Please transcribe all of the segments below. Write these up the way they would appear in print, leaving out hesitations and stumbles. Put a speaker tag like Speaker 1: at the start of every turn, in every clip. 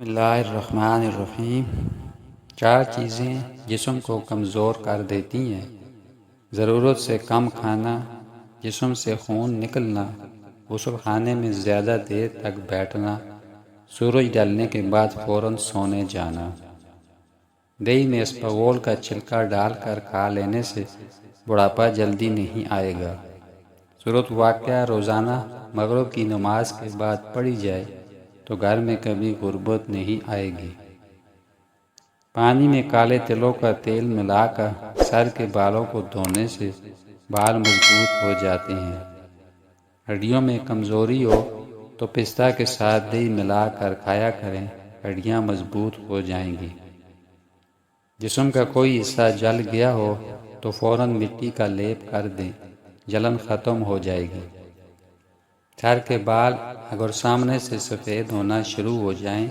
Speaker 1: بسم اللہ الرحمن الرحیم۔ چار چیزیں جسم کو کمزور کر دیتی ہیں: ضرورت سے کم کھانا، جسم سے خون نکلنا، غسل خانے میں زیادہ دیر تک بیٹھنا، سورج ڈھلنے کے بعد فوراً سونے جانا۔ دہی میں اسپغول کا چھلکا ڈال کر کھا لینے سے بڑھاپا جلدی نہیں آئے گا۔ صورت واقعہ روزانہ مغرب کی نماز کے بعد پڑھی جائے تو گھر میں کبھی غربت نہیں آئے گی۔ پانی میں کالے تلوں کا تیل ملا کر سر کے بالوں کو دھونے سے بال مضبوط ہو جاتے ہیں۔ ہڈیوں میں کمزوری ہو تو پستہ کے ساتھ دہی ملا کر کھایا کریں، ہڈیاں مضبوط ہو جائیں گی۔ جسم کا کوئی حصہ جل گیا ہو تو فوراً مٹی کا لیپ کر دیں، جلن ختم ہو جائے گی۔ سر کے بال اگر سامنے سے سفید ہونا شروع ہو جائیں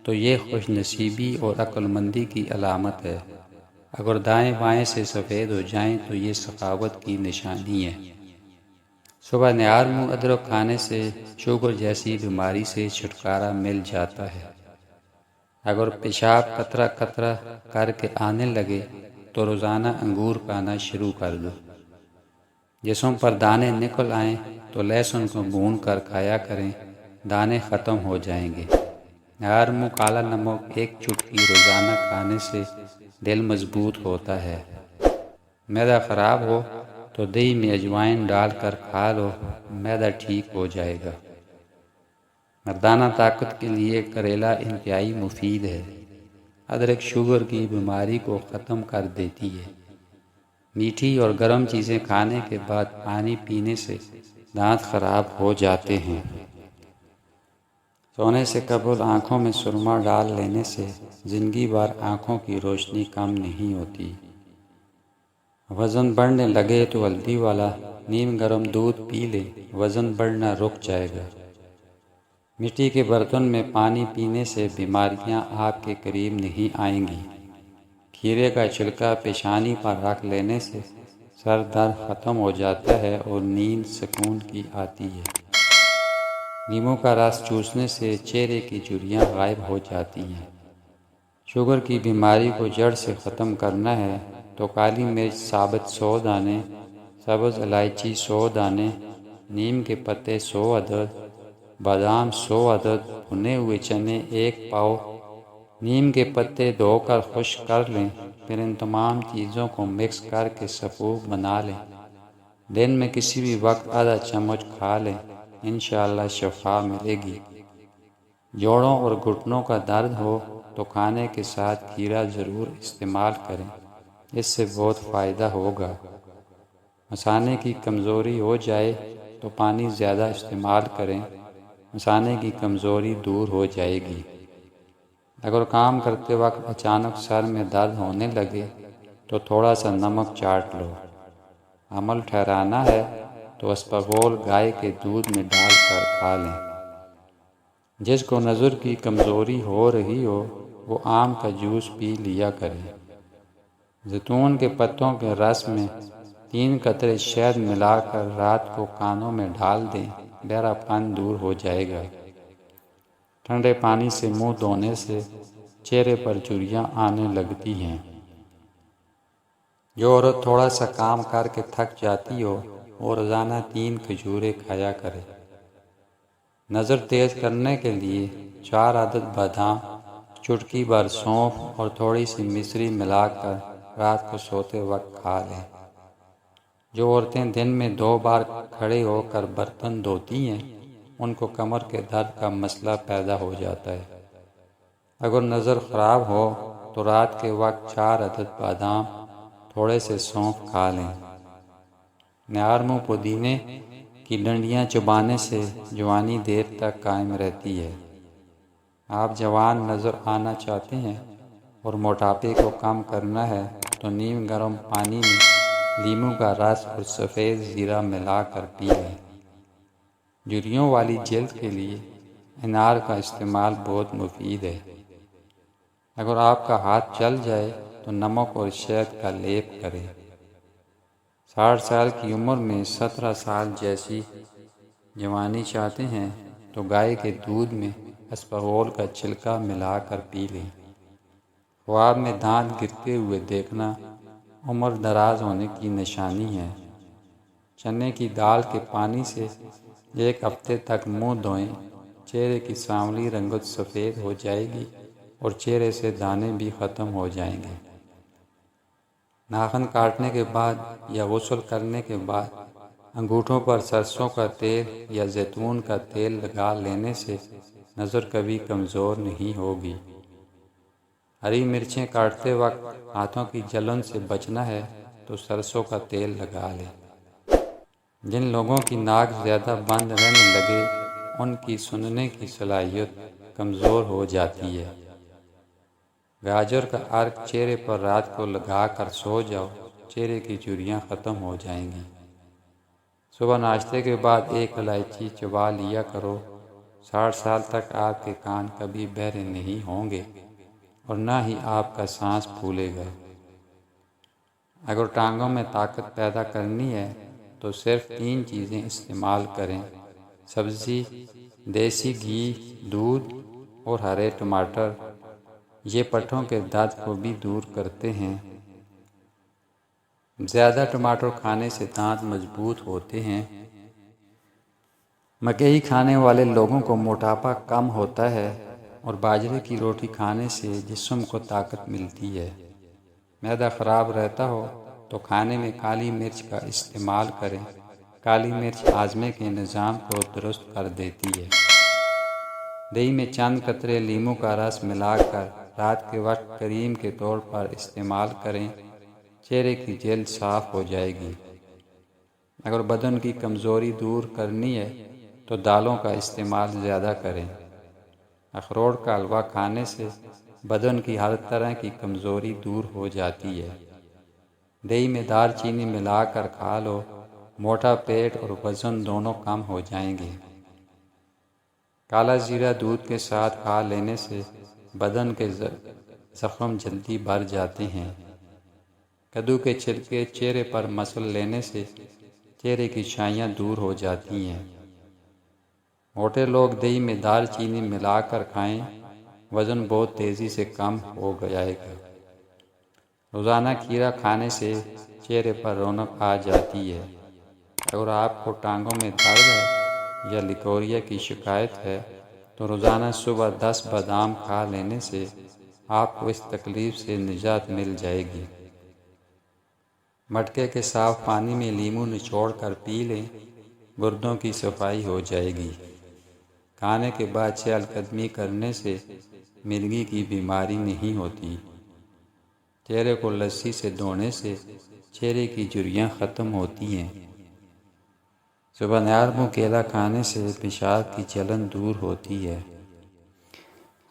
Speaker 1: تو یہ خوش نصیبی اور عقل مندی کی علامت ہے۔ اگر دائیں بائیں سے سفید ہو جائیں تو یہ سخاوت کی نشانی ہے۔ صبح نہار منہ ادرک کھانے سے شوگر جیسی بیماری سے چھٹکارا مل جاتا ہے۔ اگر پیشاب قطرہ قطرہ کر کے آنے لگے تو روزانہ انگور کھانا شروع کر دو۔ جسم پر دانے نکل آئیں تو لہسن کو بھون کر کھایا کریں، دانے ختم ہو جائیں گے۔ نہار منہ کالا نمک ایک چٹکی روزانہ کھانے سے دل مضبوط ہوتا ہے۔ معدہ خراب ہو تو دہی میں اجوائن ڈال کر کھا لو، معدہ ٹھیک ہو جائے گا۔ مردانہ طاقت کے لیے کریلا انتہائی مفید ہے۔ ادرک شوگر کی بیماری کو ختم کر دیتی ہے۔ میٹھی اور گرم چیزیں کھانے کے بعد پانی پینے سے دانت خراب ہو جاتے ہیں۔ سونے سے قبل آنکھوں میں سرما ڈال لینے سے زندگی بھر آنکھوں کی روشنی کم نہیں ہوتی۔ وزن بڑھنے لگے تو ہلدی والا نیم گرم دودھ پی لے، وزن بڑھنا رک جائے گا۔ مٹی کے برتن میں پانی پینے سے بیماریاں آپ کے قریب نہیں آئیں گی۔ کھیرے کا چھلکا پیشانی پر رکھ لینے سے سر درد ختم ہو جاتا ہے اور نیند سکون کی آتی ہے۔ لیموں کا رس چوسنے سے چہرے کی جھریاں غائب ہو جاتی ہیں۔ شوگر کی بیماری کو جڑ سے ختم کرنا ہے تو کالی مرچ ثابت 100 دانے، سبز الائچی 100 دانے، نیم کے پتے 100 عدد، بادام 100 عدد، بھنے ہوئے چنے 1 پاؤ، نیم کے پتے دھو کر خشک کر لیں، پھر ان تمام چیزوں کو مکس کر کے سفوف بنا لیں۔ دن میں کسی بھی وقت آدھا چمچ کھا لیں، انشاءاللہ شفا ملے گی۔ جوڑوں اور گھٹنوں کا درد ہو تو کھانے کے ساتھ کھیرا ضرور استعمال کریں، اس سے بہت فائدہ ہوگا۔ مثانے کی کمزوری ہو جائے تو پانی زیادہ استعمال کریں، مثانے کی کمزوری دور ہو جائے گی۔ اگر کام کرتے وقت اچانک سر میں درد ہونے لگے تو تھوڑا سا نمک چاٹ لو۔ عمل ٹھہرانا ہے تو اسپغول گائے کے دودھ میں ڈال کر کھا لیں۔ جس کو نظر کی کمزوری ہو رہی ہو وہ آم کا جوس پی لیا کرے۔ زیتون کے پتوں کے رس میں 3 قطرے شہد ملا کر رات کو کانوں میں ڈال دیں، بہرا پن دور ہو جائے گا۔ ٹھنڈے پانی سے منہ دھونے سے چہرے پر جھریاں آنے لگتی ہیں۔ جو عورت تھوڑا سا کام کر کے تھک جاتی ہو وہ روزانہ 3 کھجوریں کھایا کرے۔ نظر تیز کرنے کے لیے 4 عدد بادام، چٹکی بھر سونف اور تھوڑی سی مصری ملا کر رات کو سوتے وقت کھا لیں۔ جو عورتیں دن میں 2 بار کھڑے ہو کر برتن دھوتی ہیں ان کو کمر کے درد کا مسئلہ پیدا ہو جاتا ہے۔ اگر نظر خراب ہو تو رات کے وقت 4 عدد بادام، تھوڑے سے سونف کھا لیں۔ نہار منہ پودینے کی ڈنڈیاں چبانے سے جوانی دیر تک قائم رہتی ہے۔ آپ جوان نظر آنا چاہتے ہیں اور موٹاپے کو کم کرنا ہے تو نیم گرم پانی میں لیموں کا رس اور سفید زیرہ ملا کر پی لیں۔ جھریوں والی جلد کے لیے انار کا استعمال بہت مفید ہے۔ اگر آپ کا ہاتھ جل جائے تو نمک اور شہد کا لیپ کریں۔ 60 سال کی عمر میں 17 سال جیسی جوانی چاہتے ہیں تو گائے کے دودھ میں اسپغول کا چھلکا ملا کر پی لیں۔ خواب میں دانت گرتے ہوئے دیکھنا عمر دراز ہونے کی نشانی ہے۔ چنے کی دال کے پانی سے 1 ہفتے تک منہ دھوئیں، چہرے کی سانولی رنگت سفید ہو جائے گی اور چہرے سے دانے بھی ختم ہو جائیں گے۔ ناخن کاٹنے کے بعد یا غسل کرنے کے بعد انگوٹھوں پر سرسوں کا تیل یا زیتون کا تیل لگا لینے سے نظر کبھی کمزور نہیں ہوگی۔ ہری مرچیں کاٹتے وقت ہاتھوں کی جلن سے بچنا ہے تو سرسوں کا تیل لگا لیں۔ جن لوگوں کی ناک زیادہ بند رہنے لگے ان کی سننے کی صلاحیت کمزور ہو جاتی ہے۔ گاجر کا عرق چہرے پر رات کو لگا کر سو جاؤ، چہرے کی جھریاں ختم ہو جائیں گی۔ صبح ناشتے کے بعد 1 الائچی چبا لیا کرو۔ 60 سال تک آپ کے کان کبھی بہرے نہیں ہوں گے اور نہ ہی آپ کا سانس پھولے گا۔ اگر ٹانگوں میں طاقت پیدا کرنی ہے تو صرف 3 چیزیں استعمال کریں: سبزی، دیسی گھی، دودھ اور ہرے ٹماٹر۔ یہ پٹھوں کے درد کو بھی دور کرتے ہیں۔ زیادہ ٹماٹر کھانے سے دانت مضبوط ہوتے ہیں۔ مکئی کھانے والے لوگوں کو موٹاپا کم ہوتا ہے اور باجرے کی روٹی کھانے سے جسم کو طاقت ملتی ہے۔ معدہ خراب رہتا ہو تو کھانے میں کالی مرچ کا استعمال کریں۔ کالی مرچ ہاضمے کے نظام کو درست کر دیتی ہے۔ دہی میں چند قطرے لیموں کا رس ملا کر رات کے وقت کریم کے طور پر استعمال کریں، چہرے کی جلد صاف ہو جائے گی۔ اگر بدن کی کمزوری دور کرنی ہے تو دالوں کا استعمال زیادہ کریں۔ اخروٹ کا حلوہ کھانے سے بدن کی ہر طرح کی کمزوری دور ہو جاتی ہے۔ دہی میں دار چینی ملا کر کھا لو، موٹا پیٹ اور وزن دونوں کم ہو جائیں گے۔ کالا زیرہ دودھ کے ساتھ کھا لینے سے بدن کے زخم جلدی بھر جاتے ہیں۔ کدو کے چھلکے چہرے پر مسل لینے سے چہرے کی چھائیاں دور ہو جاتی ہیں۔ موٹے لوگ دہی میں دار چینی ملا کر کھائیں، وزن بہت تیزی سے کم ہو جائے گا۔ روزانہ کھیرا کھانے سے چہرے پر رونق آ جاتی ہے۔ اگر آپ کو ٹانگوں میں درد ہے یا لیکوریا کی شکایت ہے تو روزانہ صبح 10 بادام کھا لینے سے آپ کو اس تکلیف سے نجات مل جائے گی۔ مٹکے کے صاف پانی میں لیموں نچوڑ کر پی لیں، گردوں کی صفائی ہو جائے گی۔ کھانے کے بعد چہل قدمی کرنے سے مرگی کی بیماری نہیں ہوتی۔ چہرے کو لسی سے دھونے سے چہرے کی جھریاں ختم ہوتی ہیں۔ صبح نیاربوں کیلا کھانے سے پیشاب کی جلن دور ہوتی ہے۔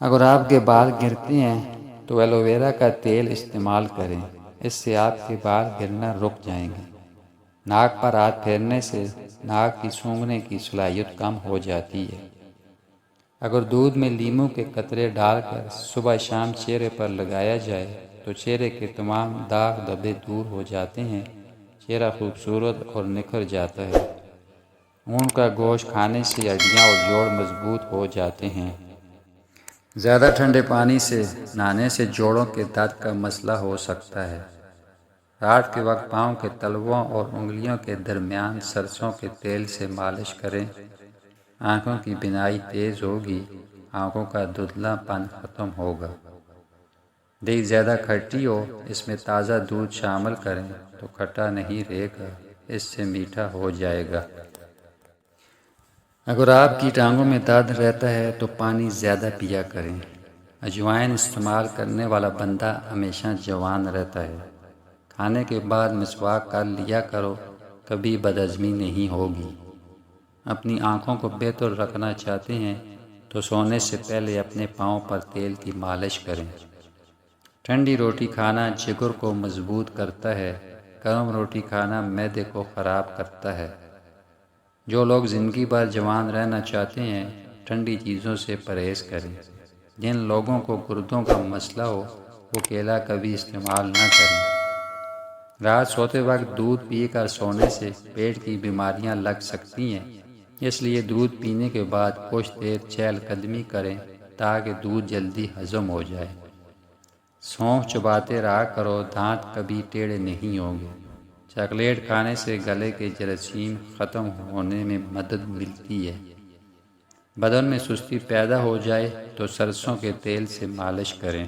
Speaker 1: اگر آپ کے بال گرتے ہیں تو ایلو ویرا کا تیل استعمال کریں، اس سے آپ کے بال گرنا رک جائیں گے۔ ناک پر ہاتھ پھیرنے سے ناک کی سونگھنے کی صلاحیت کم ہو جاتی ہے۔ اگر دودھ میں لیموں کے قطرے ڈال کر صبح شام چہرے پر لگایا جائے تو چہرے کے تمام داغ دھبے دور ہو جاتے ہیں، چہرہ خوبصورت اور نکھر جاتا ہے۔ اونٹ کا گوشت کھانے سے ہڈیاں اور جوڑ مضبوط ہو جاتے ہیں۔ زیادہ ٹھنڈے پانی سے نہانے سے جوڑوں کے درد کا مسئلہ ہو سکتا ہے۔ رات کے وقت پاؤں کے تلووں اور انگلیوں کے درمیان سرسوں کے تیل سے مالش کریں، آنکھوں کی بینائی تیز ہوگی، آنکھوں کا دھندلا پن ختم ہوگا۔ دہی زیادہ کھٹی ہو، اس میں تازہ دودھ شامل کریں تو کھٹا نہیں رہے گا، اس سے میٹھا ہو جائے گا۔ اگر آپ کی ٹانگوں میں درد رہتا ہے تو پانی زیادہ پیا کریں۔ اجوائن استعمال کرنے والا بندہ ہمیشہ جوان رہتا ہے۔ کھانے کے بعد مسواک کر لیا کرو، کبھی بدہضمی نہیں ہوگی۔ اپنی آنکھوں کو بہتر رکھنا چاہتے ہیں تو سونے سے پہلے اپنے پاؤں پر تیل کی مالش کریں۔ ٹھنڈی روٹی کھانا جگر کو مضبوط کرتا ہے، گرم روٹی کھانا معدے کو خراب کرتا ہے۔ جو لوگ زندگی بھر جوان رہنا چاہتے ہیں ٹھنڈی چیزوں سے پرہیز کریں۔ جن لوگوں کو گردوں کا مسئلہ ہو وہ کیلا کبھی استعمال نہ کریں۔ رات سوتے وقت دودھ پی کر سونے سے پیٹ کی بیماریاں لگ سکتی ہیں، اس لیے دودھ پینے کے بعد کچھ دیر چہل قدمی کریں تاکہ دودھ جلدی ہضم ہو جائے۔ سونف چباتے رہا کرو، دانت کبھی ٹیڑھے نہیں ہوں گے۔ چاکلیٹ کھانے سے گلے کے جراثیم ختم ہونے میں مدد ملتی ہے۔ بدن میں سستی پیدا ہو جائے تو سرسوں کے تیل سے مالش کریں۔